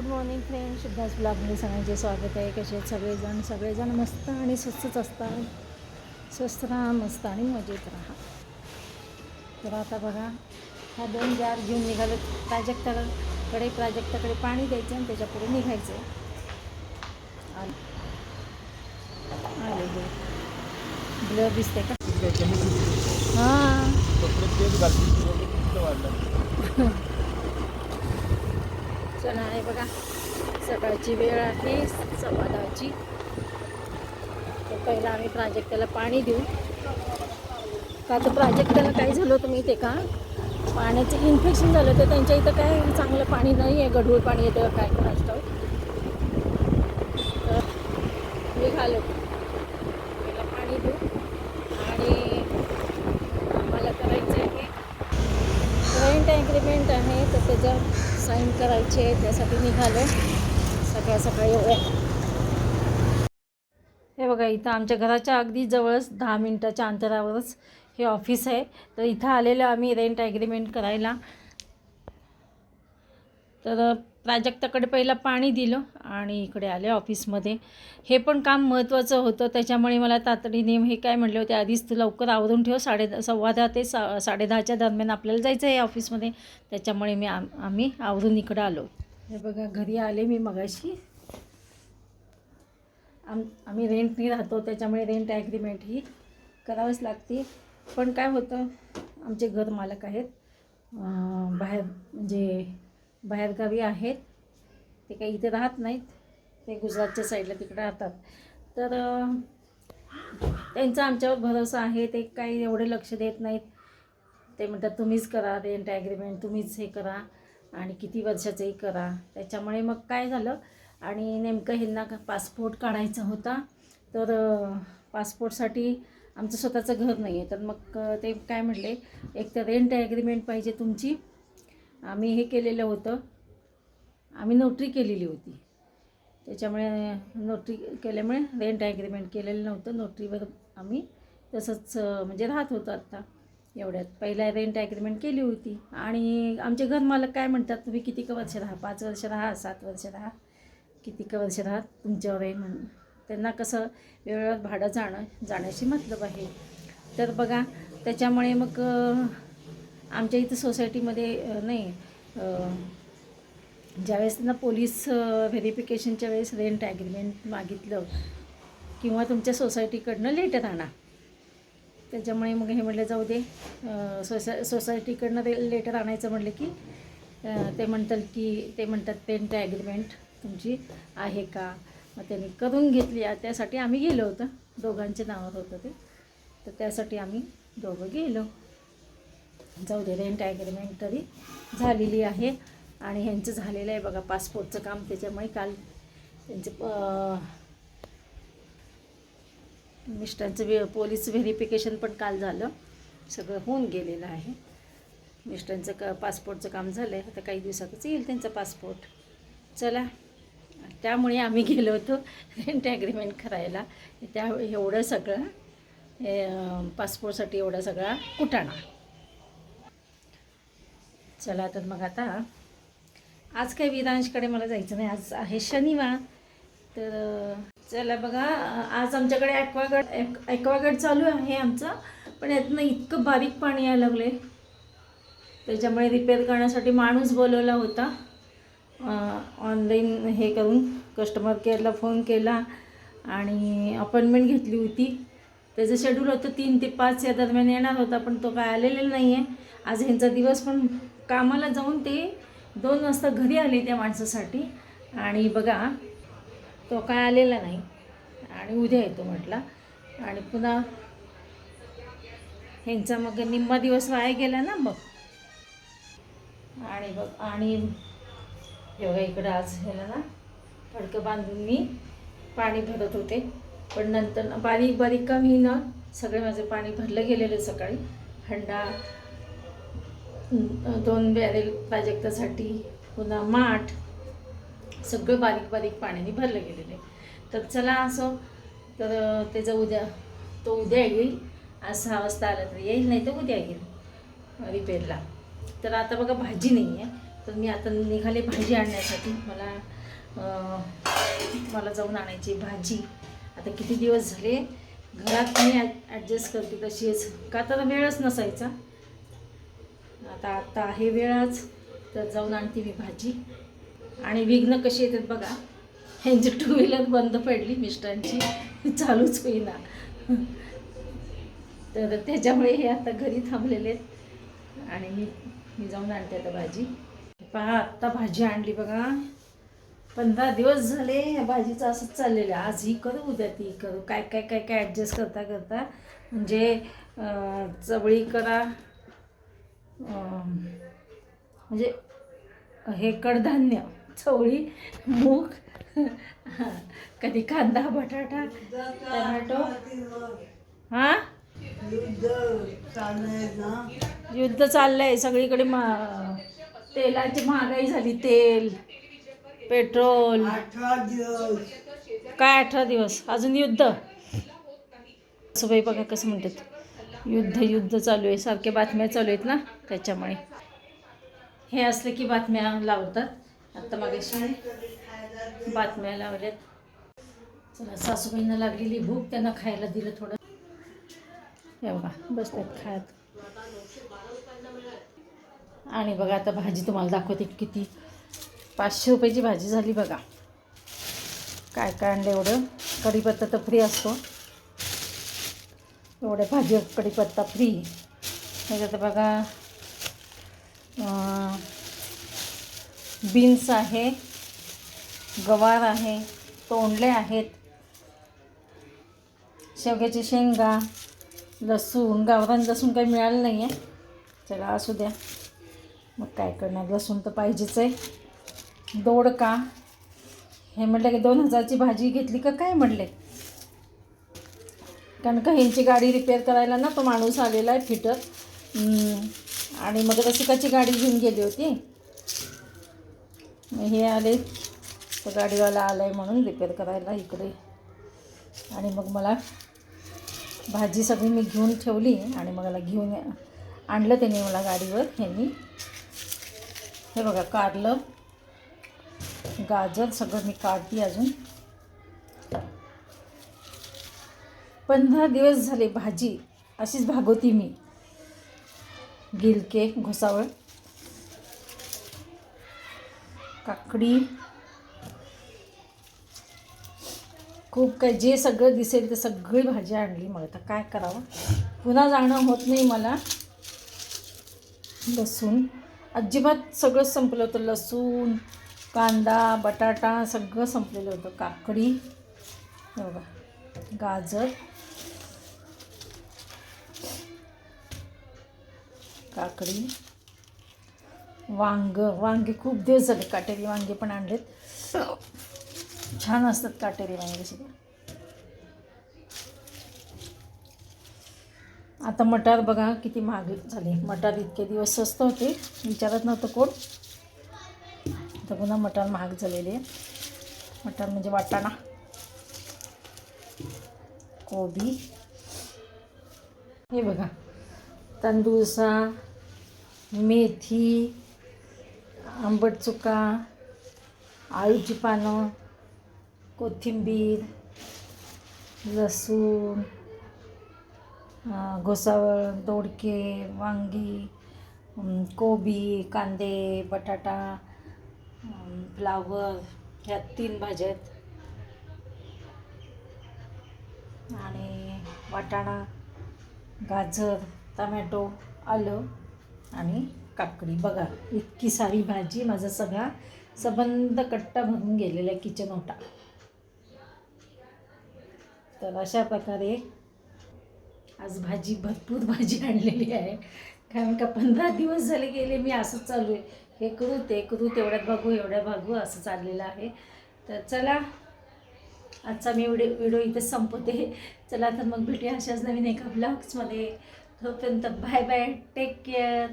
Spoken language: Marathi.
मॉर्निंग फ्रेंड, शुद्धास ब्लॉगमध्ये सगळ्यांचे स्वागत आहे. कसे आहेत सगळेजण मस्त आणि स्वस्तच असतात. स्वस्त राहा, मस्त आणि मजेत राहा. तर आता बघा, ह्या 2 जार घेऊन निघाले प्राजक्ताकडे पाणी द्यायचं आणि त्याच्यापुढे निघायचं. आले हे ब्लर दिसते का? हां चला, आहे बघा सकाळची वेळ आहे 10:15. तर पहिला आम्ही प्राजक्ताला पाणी देऊ. का तर प्राजक्ताला काय झालं होतं माहिती आहे का, पाण्याचं इन्फेक्शन झालं. तर त्यांच्या इथं काय चांगलं पाणी नाही आहे, गढूळ पाणी येतं काय कोणास ठाऊक. तर निघालो, पहिला पाणी देऊ आणि आम्हाला करायचं आहे रेंट ॲग्रीमेंट आहे, तर त्याचं साईन करायचे, त्यासाठी निघालो सकाळ सकाळी एवढ्या. हे बघा, इथं आमच्या घराच्या अगदी जवळच 10 मिनिटाच्या अंतरावरच हे ऑफिस आहे. तर इथं आलेलं आम्ही रेंट ॲग्रीमेंट करायला. तर प्राजक्ताकडे पहिला पाणी दिलं आणि इकडे आले ऑफिसमध्ये. हे पण काम महत्त्वाचं होतं, त्याच्यामुळे मला तातडीने हे काय म्हटले होते, आधीच तू लवकर आवरून ठेव, 10:15 ते 10:30च्या दरम्यान आपल्याला जायचं आहे ऑफिसमध्ये. त्याच्यामुळे आम्ही आवरून इकडं आलो. हे बघा, घरी आले मी मगाशी. आम्ही रेंटनी राहतो, त्याच्यामुळे रेंट ॲग्रीमेंट ही करावंच लागते. पण काय होतं, आमचे घर मालक आहेत बाहेरगावी आहेत. ते काही इथे राहत नाहीत, ते गुजरातच्या साईडला तिकडे राहतात. तर त्यांचा आमच्यावर भरोसा आहे. ते काही एवढे लक्ष देत नाहीत. ते म्हणतात तुम्हीच करा रेंट ॲग्रीमेंट, तुम्हीच हे करा आणि किती वर्षाचंही करा. त्याच्यामुळे मग काय झालं, आणि नेमकं ह्यांना पासपोर्ट काढायचा होता. तर पासपोर्टसाठी आमचं स्वतःचं घर नाही आहे. तर मग ते काय म्हटले, एक तर रेंट ॲग्रीमेंट पाहिजे तुमची. आम्ही हे केलेलं होतं, आम्ही नोटरी केलेली होती. त्याच्यामुळे नोटरी केल्यामुळे रेंट ॲग्रीमेंट केलेलं नव्हतं. नोटरीवर आम्ही तसंच म्हणजे राहत होतो. आत्ता एवढ्यात पहिला रेंट ॲग्रीमेंट केली होती. आणि आमचे घर मालक काय म्हणतात, तुम्ही किती का वर्ष राहा, 5 वर्ष राहा, 7 वर्ष राहा, किती का वर्ष राहा, तुमच्यावर आहे म्हणून. त्यांना कसं वेळेवर भाडं जाण्याशी मतलब आहे. तर बघा, त्याच्यामुळे मग आमच्या इथं सोसायटीमध्ये नाही, ज्यावेळेस त्यांना पोलीस व्हेरिफिकेशनच्या वेळेस रेंट ॲग्रीमेंट मागितलं किंवा तुमच्या सोसायटीकडनं लेटर आणा. त्याच्यामुळे मग हे म्हटलं जाऊ दे, सोसायटीकडनं लेटर आणायचं म्हटलं की ते म्हणतात रेंट ॲग्रीमेंट तुमची आहे का. मग त्यांनी करून घेतली. त्यासाठी आम्ही गेलो होतो, दोघांच्या नावावर होतं ते. तर त्यासाठी आम्ही दोघं गेलो. जाऊ दे, रेंट ॲग्रीमेंट तरी झालेली आहे. आणि ह्यांचं झालेलं आहे बघा पासपोर्टचं काम. त्याच्यामुळे काल त्यांचं मिस्टरांचं पोलीस व्हेरिफिकेशन पण काल झालं, सगळं होऊन गेलेलं आहे. मिस्टरांचं पासपोर्टचं काम झालं आहे, आता काही दिवसातच येईल त्यांचा पासपोर्ट. चला, त्यामुळे आम्ही गेलो होतो रेंट ॲग्रीमेंट करायला. एवढं सगळं पासपोर्टसाठी एवढा सगळा कुटाणा. चला, तर मग आता आज काही विरांशकडे मला जायचं नाही, आज आहे शनिवार. तर चला बघा, आज आमच्याकडे ॲक्वागार्ड चालू आहे आमचा. पण यातनं इतकं बारीक पाणी यायला लागले, त्याच्यामुळे रिपेअर करण्यासाठी माणूस बोलवला होता. ऑनलाईन हे करून कस्टमर केअरला फोन केला आणि अपॉइंटमेंट घेतली होती. त्याचं शेड्यूल होतं 3 ते 5 या दरम्यान येणार होता, पण तो काय आलेला नाही आहे. आज ह्यांचा दिवस, पण कामाला जाऊन ते 2 वाजता घरी आले त्या माणसासाठी. आणि बघा, तो काय आलेला नाही आणि उद्या येतो म्हटला. आणि पुन्हा ह्यांचा मग निम्मा दिवस वाया गेला ना मग. आणि एवढ्या इकडं आज ह्याला ना फडकं बांधून मी पाणी भरत होते. पण नंतर बारीक बारीक का ना सगळे माझे पाणी भरलं गेलेलं. सकाळी हंडा, 2 बॅरेल प्राजक्तासाठी, पुन्हा माठ, सगळं बारीक बारीक पाण्याने भरलं गेलेलं आहे. तर चला असो, तर त्याचं तो उद्या येईल. आज 6 वाजता आला तर येईल, नाही तर उद्या येईल रिपेअरला. तर आता बघा, भाजी नाही आहे, तर मी आता निघाले भाजी आणण्यासाठी. मला जाऊन आणायची भाजी. आता किती दिवस झाले घरात मी ॲडजस्ट करते तशीच, का तर वेळच नसायचा. आता आहे वेळच, तर जाऊन आणते मी भाजी. आणि विघ्न कशी येतात बघा, ह्यांची 2 व्हीलर बंद पडली मिस्टरांची, चालूच होईना. तर त्याच्यामुळे हे आता घरी थांबलेले आहेत आणि मी जाऊन आणते आता भाजी. पहा आत्ता भाजी आणली बघा. 15 दिवस झाले या भाजीचं असंच चाललेलं आहे. आज ही करू उद्या ती करू, काय काय काय काय ॲडजस्ट करता करता. म्हणजे चवळी करा, म्हणजे हे कडधान्य, चवळी, मूग, कधी कांदा, बटाटा, टमॅटो. हां, युद्ध चाललंय सगळीकडे. तेलाची महागाई झाली. तेल, पेट्रोल. 18 दिवस काय 18 दिवस अजून युद्ध. सुबाई बघा कसं म्हणतात, युद्ध चालू आहे. सारख्या बातम्या चालू आहेत ना, त्याच्यामुळे हे असलं की बातम्या लावतात. आत्ता मागे बातम्या लावल्यात. चला, सासूबाईंना लागलेली भूक, त्यांना खायला दिलं थोडं. हे बघा बसतात खात. आणि बघा आता भाजी तुम्हाला दाखवते किती. 500 रुपयाची भाजी झाली बघा. काय काय आणलं एवढं. कढीपत्ता तर फ्री असतो, एवढ्या भाजी कढीपत्ता फ्री. त्याच्यात बघा बीन्स आहे, गवार आहे, तोंडले आहेत, शेवग्याची शेंगा, लसूण. गावरान लसूण काही मिळालं नाही आहे. चला असू द्या, मग काय करणार, लसूण तर पाहिजेच आहे. दोडका. हे म्हटलं की 2000ची भाजी घेतली का काय म्हटले, कारण का ह्यांची गाडी रिपेअर करायला ना तो माणूस आलेला आहे फिटर. आणि मग रसिकाची गाडी घेऊन गेली होती. हे आले तर गाडीवाला आला आहे म्हणून रिपेअर करायला इकडे. आणि मग मला भाजी सगळी मी घेऊन ठेवली आणि मग मला घेऊन आणलं त्यांनी मला गाडीवर. ह्यांनी हे बघा कारलं, गाजर सगळं मी काढते अजून. 15 दिवस झाले भाजी अशीच भागवती मी. गिलके, घोसावळ, काकडी, खूप काय जे सगळं दिसेल ते सगळी भाजी आणली. मग आता काय करावं, पुन्हा जाणं होत नाही मला. लसूण अजिबात सगळं संपलं होतं. लसूण, कांदा, बटाटा सगळं संपलेलं होतं. काकडी बघा, गाजर, काकडी, वांगे खूप दिवस झाले. काटेरी वांगे पण आणलेत, छान असतात काटेरी वांगे सुद्धा. आता मटार बघा किती महाग झाले. मटार इतके दिवस स्वस्त होते, विचारत नव्हतं कोण. आता पुन्हा मटार महाग झालेले आहे. मटार म्हणजे वाटाणा, कोबी. हे बघा तांदूळसा, मेथी, आंबट चुका, आळूची पानं, कोथिंबीर, लसूण, घोसावळ, दोडके, वांगी, कोबी, कांदे, बटाटा, फ्लावर. ह्या 3 भाज्या आहेत. आणि वाटाणा, गाजर, टमॅटो, आलं आणि काकडी. बघा इतकी सारी भाजी. माझा सगळा सबंध कट्टा भरून गेलेला आहे किचन ओटा. तर अशा प्रकारे आज भरपूर भाजी आणलेली आहे. कारण का 15 दिवस झाले गेले मी असंच चालू आहे, हे करू ते करू, तेवढ्यात बघू एवढ्यात बघू असं चाललेलं आहे. तर चला आजचा मी व्हिडिओ इथेच संपवते. चला तर मग भेटूया अशाच नवीन एका ब्लॉग्समध्ये. तोपर्यंत बाय बाय, टेक केअर.